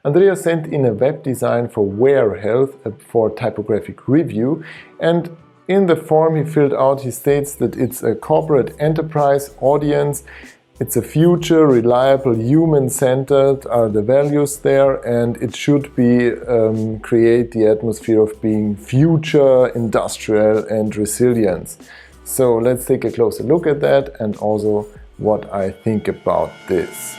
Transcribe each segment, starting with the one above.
Andrea sent in a web design for Wear Health for typographic review, and in the form he filled out, he states that it's a corporate enterprise audience, it's a future, reliable, human-centered are the values there, and it should be create the atmosphere of being future, industrial and resilience. So let's take a closer look at that and also what I think about this.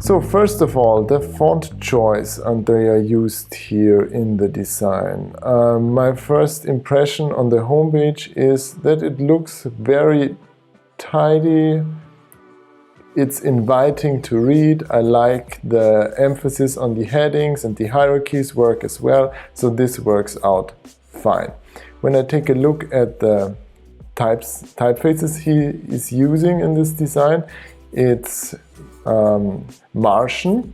So first of all, the font choice Andrea used here in the design. My first impression on the homepage is that it looks very tidy. It's inviting to read. I like the emphasis on the headings, and the hierarchies work as well. So this works out fine. When I take a look at the typefaces he is using in this design, it's Martian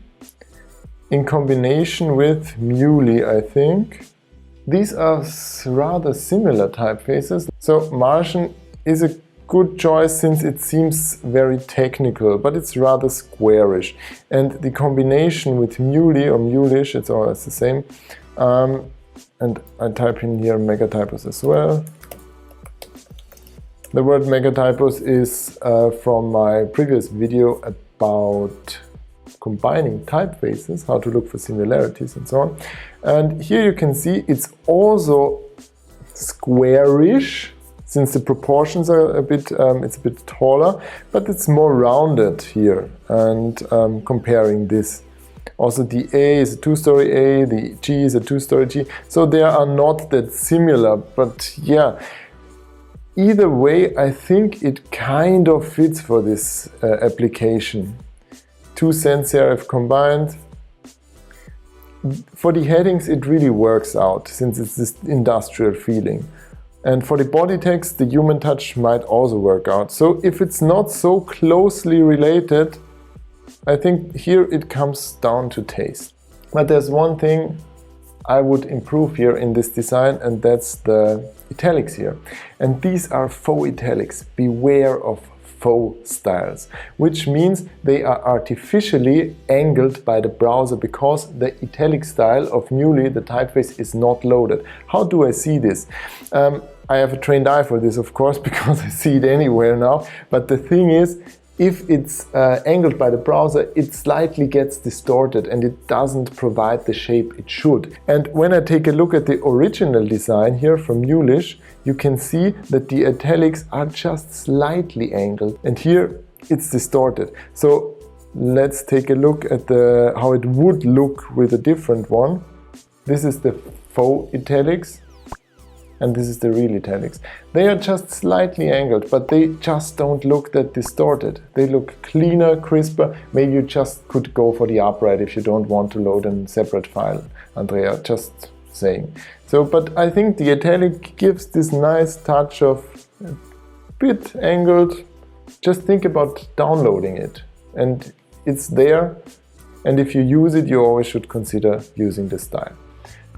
in combination with Muley, I think. These are rather similar typefaces. So Martian is a good choice since it seems very technical, but it's rather squarish. And the combination with Muley or Mulish, it's always the same. And I type in here megatypos as well. The word megatypos is from my previous video about combining typefaces, how to look for similarities and so on. And here you can see it's also squarish, since the proportions are a bit, it's a bit taller, but it's more rounded here. And comparing this, also the A is a two-story A, the G is a two-story G, so they are not that similar, but yeah. Either way, I think it kind of fits for this application. Two sans serif combined. For the headings, it really works out, since it's this industrial feeling. And for the body text, the human touch might also work out. So if it's not so closely related, I think here it comes down to taste. But there's one thing I would improve here in this design, and that's the italics here. And these are faux italics. Beware of faux styles, which means they are artificially angled by the browser because the italic style of Muley, the typeface, is not loaded. How do I see this? I have a trained eye for this, of course, because I see it anywhere now. But the thing is, if it's angled by the browser, it slightly gets distorted and it doesn't provide the shape it should. And when I take a look at the original design here from Mulish, you can see that the italics are just slightly angled, and here it's distorted. So let's take a look at how it would look with a different one. This is the faux italics. And this is the real italics. They are just slightly angled, but they just don't look that distorted. They look cleaner, crisper. Maybe you just could go for the upright if you don't want to load a separate file, Andrea, just saying. So, but I think the italic gives this nice touch of a bit angled. Just think about downloading it. And it's there. And if you use it, you always should consider using the style.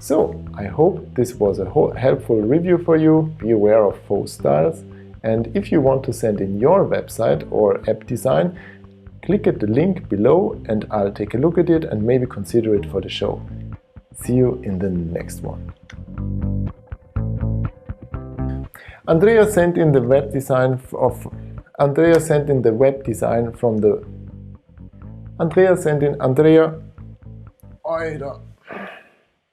So, I hope this was a helpful review for you. Be aware of faux styles. And if you want to send in your website or app design, click at the link below and I'll take a look at it and maybe consider it for the show. See you in the next one. Andrea sent in the web design Andrea.